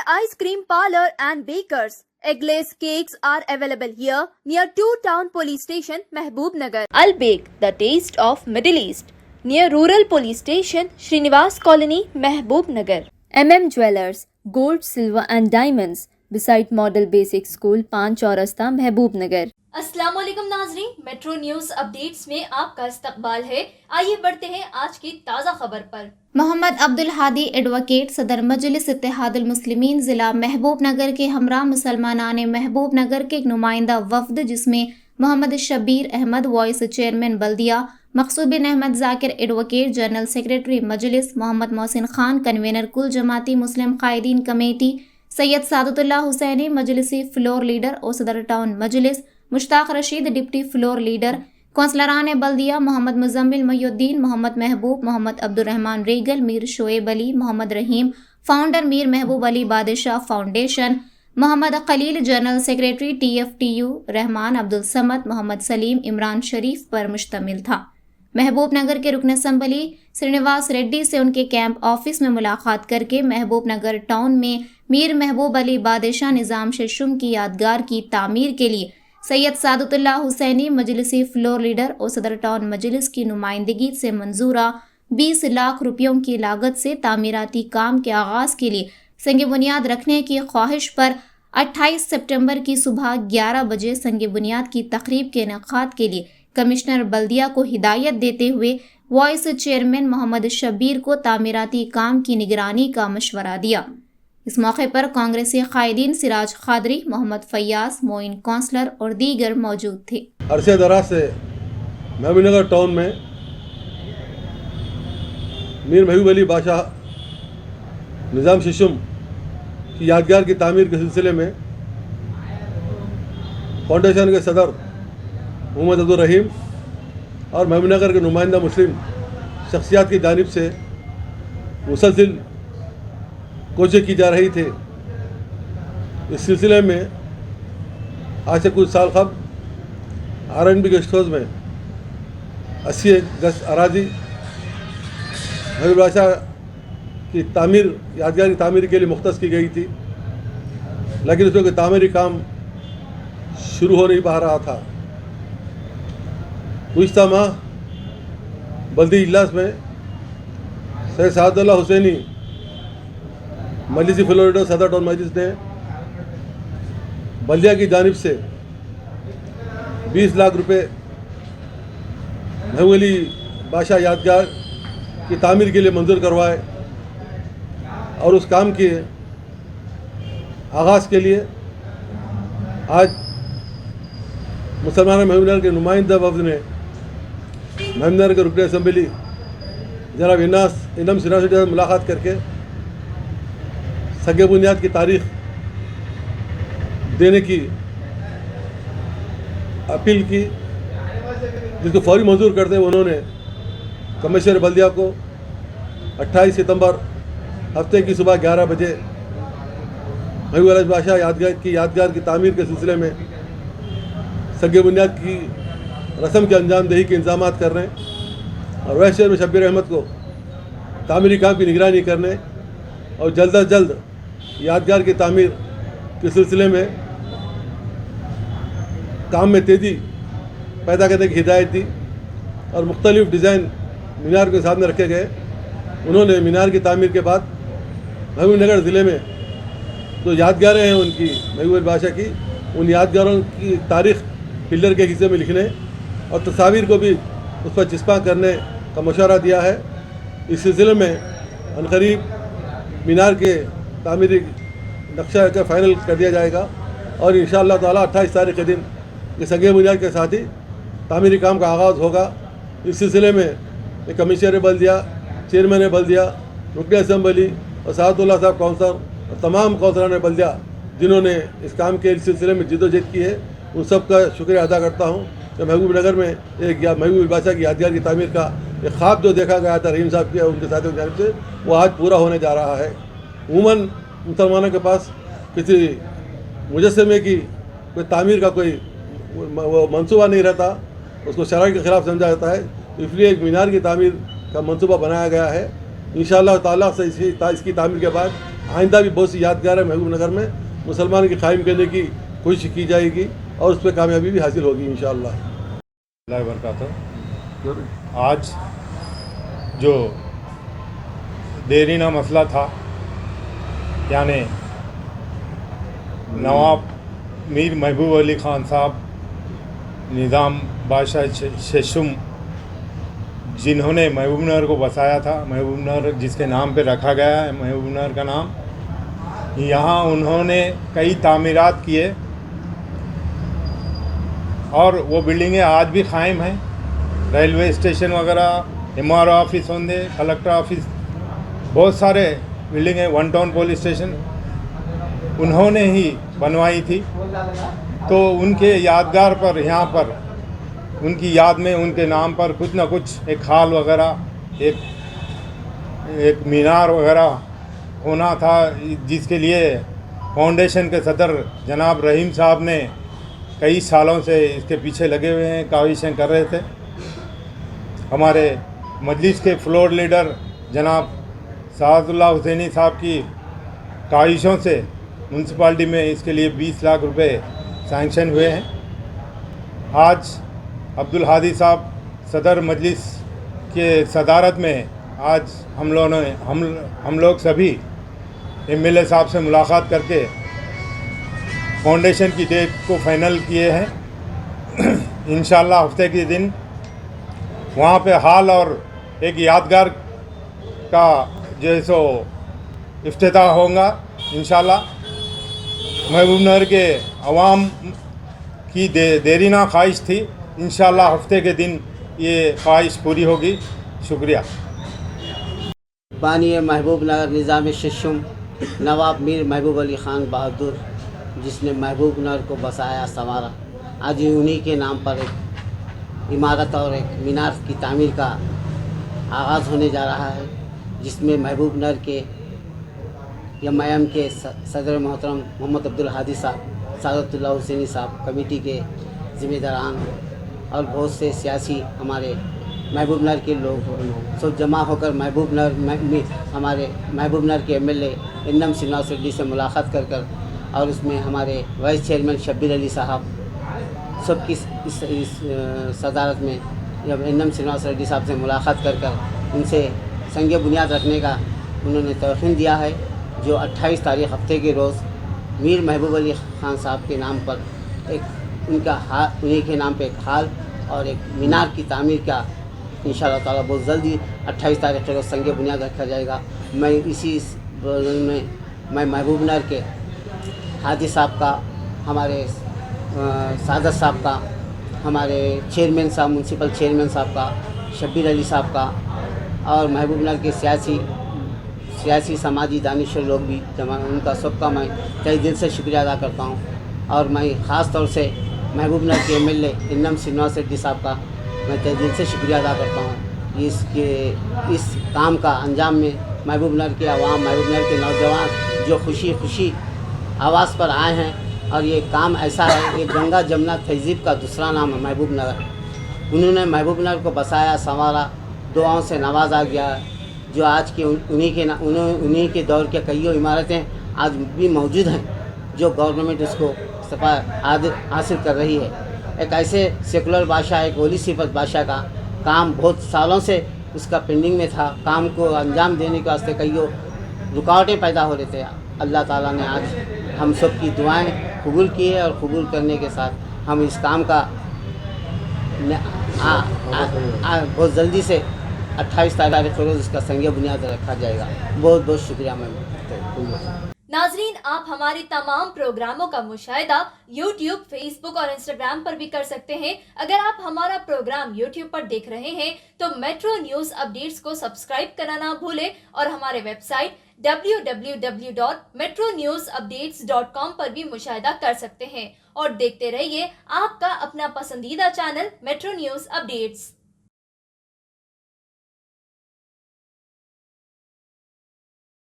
Ice Cream Parlor and Bakers. Eggless cakes are available here near 2 Town Police Station, Mehboob Nagar. Al Bake, the taste of Middle East, near Rural Police Station, Srinivas Colony, Mehboob Nagar. Jewellers, Gold, Silver and Diamonds, beside Model Basic School, Pan Chaurasta, Mehboob Nagar. अस्सलाम वालेकुम नाज़रीन, metro news updates में आपका इस्तकबाल है। आइए बढ़ते हैं आज की ताज़ा खबर पर। मोहम्मद अब्दुल हादी एडवोकेट सदर मजलिस इत्तेहादुल मुस्लिमीन ज़िला महबूब नगर के हमरा मुसलमानान महबूब नगर के एक नुमाइंदा वफद जिसमें मोहम्मद शबीर अहमद वॉइस चेयरमैन बल्दिया, Maqsood bin Ahmed Zakir advocate general secretary Majlis, Mohammed Mohsin Khan convener Kul Jamati Muslim Qaideen committee, Syed Sadatullah Hussaini मजलिसी फ्लोर लीडर और सदर town Majlis, Mushtaq Rasheed deputy floor leader, कौंसलरान बल्दिया Mohammed Muzammil Mohiuddin, Mohammed Mehboob, Mohammed Abdurrahman Regal, Mir Shoaib Ali, Mohammed Rahim, founder Mir Mehboob Ali Badshah foundation, Mohammed Khaleel general secretary TFTU, Rahman Abdul Samad, Mohammad Salim, Imran शरीफ पर मुश्तमिल था। महबूब नगर के रुकन असम्बली श्रीनिवास रेड्डी से उनके कैंप ऑफिस में मुलाकात करके महबूब नगर टाउन में मीर महबूब अली बादशाह निज़ाम शेषुम की यादगार की तामीर के लिए सैयद सादतुल्लाह हुसैनी मजलिसी फ्लोर लीडर और सदर टाउन मजलिस की नुमाइंदगी से मंजूरा 20 लाख रुपयों की लागत से तामीराती काम के आगाज़ के लिए संग बुनियाद रखने की ख्वाहिश पर 28 सितंबर की सुबह 11 बजे संग बुनियाद की तकरीब के इनेकाद के लिए कमिश्नर बल्दिया को हिदायत देते हुए वॉइस चेयरमैन मोहम्मद शबीर को तामीराती काम की निगरानी का मशवरा दिया। इस मौके पर कांग्रेसी कायदीन सिराज खादरी, मोहम्मद फैयाज, मोइन काउंसलर और दीगर मौजूद थे। अरसे दराज से महबूब नगर टाउन में मीर महबूब अली बादशाह निज़ाम शेषुम की यादगार की तामीर के सिलसिले में फाउंडेशन के सदर मोहम्मद अब्दुल रहीम और महबूब नगर के नुमाइंदा मुस्लिम शख्सियात की जानिब से मुसलसिल कोशिश की जा रही थी। इस सिलसिले में आज से कुछ साल कबल RNB गेस्ट हाउस में 80 गज अराजी महबूब बादशाह की तामीर यादगार की तामीर के लिए मुख्तस की गई थी, लेकिन उसमें कोई तामीरी काम शुरू हो नहीं पा रहा था। गुज़िश्ता माह बल्दी इजलास में सैयद सादतुल्लाह हुसैनी मजलिसी फ्लोर सदर टाउन मजलिस ने बल्दिया की जानिब से 20 लाख रुपए महबूब अली बादशाह यादगार की तामीर के लिए मंजूर करवाए और उस काम के आगाज़ के लिए आज मुसलमान महबूब नगर के नुमाइंदा वफद ने महबूब नगर के रुकन असम्बली जनाब इनम सिन्हा से मुलाकात करके सगे बुनियाद की तारीख देने की अपील की, जिसको फौरी मंजूर करते हुए उन्होंने कमिश्नर बल्दिया को 28 सितंबर हफ्ते की सुबह 11 बजे महबूब अली बादशाह यादगार की तामीर के सिलसिले में सगे बुनियाद की रस्म के अंजाम दही के इंतजाम करने और वह शहर में शबीर अहमद को तामीरी काम की निगरानी करने और जल्द अज जल्द यादगार की तामीर के सिलसिले में काम में तेज़ी पैदा करने की हिदायत दी और मुख्तलिफ डिज़ाइन मीनार के सामने रखे गए। उन्होंने मीनार की तामीर के बाद महबूब नगर ज़िले में जो यादगारें हैं उनकी महबूब अली बादशाह की, उन यादगारों की तारीख़ पिलर के हिस्से में लिखने और तस्वीर को भी उस पर चिस्पा करने का मशवरा दिया है। इस सिलसिले में अनकरीब मीनार के तामीरी नक्शा का फाइनल कर दिया जाएगा और इंशाअल्लाह ताला 28 तारीख के दिन ये सगे बुनियाद के साथ ही तामीरी काम का आगाज़ होगा। इस सिलसिले में कमिश्नर बल्दिया, चेयरमैन बल्दिया, रुकन असम्बली और सादतुल्लाह साहब काउंसलर और तमाम काउंसलरान बल्दिया जिन्होंने इस काम के सिलसिले में जिद्दोजहद की है, उन सब का शुक्रिया अदा करता हूँ कि महबूब नगर में एक महबूब बादशाह की यादगार की तामीर का एक ख्वाब जो देखा गया था रहीम साहब के उनके साथियों की जानिब से, वो आज पूरा होने जा रहा है। उमूमन मुसलमानों के पास किसी मुजस्समे की कोई तामीर का कोई मंसूबा नहीं रहता, उसको शरअ के ख़िलाफ़ समझा जाता है, इसलिए एक मीनार की तामीर का मंसूबा बनाया गया है। इंशाअल्लाह ताला से इसकी तामीर के बाद آئندہ بھی بہت سی یادگار ہے محبوب نگر میں مسلمان کی قائم کرنے کی کوشش کی جائے گی اور اس پہ کامیابی بھی حاصل ہوگی انشاءاللہ۔ اللہ وبرکاتہ۔ آج جو دیرینہ مسئلہ تھا، یعنی نواب میر محبوب علی خان صاحب نظام بادشاہ ششم، جنہوں نے محبوب نگر کو بسایا تھا، محبوب نگر جس کے نام پہ رکھا گیا ہے محبوب نگر کا نام، یہاں انہوں نے کئی تعمیرات کیے اور وہ بلڈنگیں آج بھی قائم ہیں۔ ریلوے اسٹیشن وغیرہ، ایم آر او آفس ہوندے، کلکٹر آفس، بہت سارے بلڈنگیں، ون ٹاؤن پولیس اسٹیشن انہوں نے ہی بنوائی تھی۔ تو ان کے یادگار پر یہاں پر ان کی یاد میں ان کے نام پر کچھ نہ کچھ ایک ہال وغیرہ، ایک مینار وغیرہ ہونا تھا، جس کے لیے فاؤنڈیشن کے صدر جناب رحیم صاحب نے کئی سالوں سے اس کے پیچھے لگے ہوئے ہیں، کاوشیں کر رہے تھے۔ ہمارے مجلس کے فلور لیڈر جناب سعد اللہ حسینی صاحب کی کاوشوں سے میونسپلٹی میں اس کے لیے 20 لاکھ روپے سینکشن ہوئے ہیں۔ آج عبدالہادی صاحب صدر مجلس کے صدارت میں آج ہم لوگ سبھی ایم ایل اے صاحب سے ملاقات کر کے فاؤنڈیشن کی ڈیٹ کو فائنل کیے ہیں۔ انشاءاللہ ہفتے کے دن وہاں پہ ہال اور ایک یادگار کا جو ہے سو افتتاح ہوگا انشاءاللہ۔ محبوب نگر کے عوام کی دیرینہ خواہش تھی، انشاءاللہ ہفتے کے دن یہ خواہش پوری ہوگی۔ شکریہ۔ بانی محبوب نگر نظام ششم نواب میر محبوب علی خان بہادر، جس نے محبوب نگر کو بسایا سنوارا، آج انہی کے نام پر ایک عمارت اور ایک مینار کی تعمیر کا آغاز ہونے جا رہا ہے، جس میں محبوب نگر کے ایم کے صدر محترم محمد عبدالہادی صاحب، سعادت اللہ حسینی صاحب، کمیٹی کے ذمہ داران اور بہت سے سیاسی ہمارے محبوب نگر کے لوگ سب جمع ہو کر ہمارے محبوب نگر کے M L A Anam Srinivas Reddy سے ملاقات کر اور اس میں ہمارے وائس چیئرمین شبیر علی صاحب سب کی اس صدارت میں جب انم سرینواس ریڈی صاحب سے ملاقات کر ان سے سنگ بنیاد رکھنے کا انہوں نے توقین دیا ہے، جو 28 تاریخ ہفتے کے روز میر محبوب علی خان صاحب کے نام پر انہی کے نام پہ ایک ہال اور ایک مینار کی تعمیر کا انشاءاللہ تعالیٰ بہت جلدی 28 تاریخ کے روز سنگ بنیاد رکھا جائے گا۔ میں محبوب نگر کے ہادی صاحب کا، ہمارے سعادت صاحب کا، ہمارے چیئرمین صاحب، میونسپل چیئرمین صاحب کا، شبیر علی صاحب کا، اور محبوب نگر کے سیاسی سماجی دانشور لوگ بھی جمع، ان کا سب کا میں تہہ دل سے شکریہ ادا کرتا ہوں۔ اور میں خاص طور سے محبوب نگر کے M L A Anam Srinivas Reddy صاحب کا میں تہہ دل سے شکریہ ادا کرتا ہوں۔ اس کام کا انجام میں محبوب نگر کے عوام، محبوب نگر کے نوجوان جو خوشی آواز پر آئے ہیں، اور یہ کام ایسا ہے، یہ گنگا جمنا تہذیب کا دوسرا نام ہے محبوب نگر۔ انہوں نے محبوب نگر کو بسایا سنوارا، دعاؤں سے نوازا گیا، جو آج کے انہی کے دور کے کئیوں عمارتیں آج بھی موجود ہیں، جو گورنمنٹ اس کو حاصل کر رہی ہے۔ ایک ایسے سیکولر بادشاہ، ایک ولی صفت بادشاہ کا کام بہت سالوں سے اس کا پینڈنگ میں تھا، کام کو انجام دینے کے واسطے کئیوں رکاوٹیں پیدا ہو رہے تھے۔ اللہ تعالیٰ نے آج ہم سب کی دعائیں قبول کی ہے، اور قبول کرنے کے ساتھ ہم اس کام کا بہت جلدی سے 28 تاریخ کو روز اس کا سنگ بنیاد رکھا جائے گا۔ بہت بہت شکریہ میم۔ ناظرین، آپ ہمارے تمام پروگراموں کا مشاہدہ یوٹیوب، فیس بک اور انسٹاگرام پر بھی کر سکتے ہیں۔ اگر آپ ہمارا پروگرام یوٹیوب پر دیکھ رہے ہیں تو میٹرو نیوز اپڈیٹس کو سبسکرائب کرنا نہ بھولیں، اور ہمارے ویب سائٹ www.metronewsupdates.com پر بھی مشاہدہ کر سکتے ہیں، اور دیکھتے رہیے آپ کا اپنا پسندیدہ چینل میٹرو نیوز اپڈیٹس۔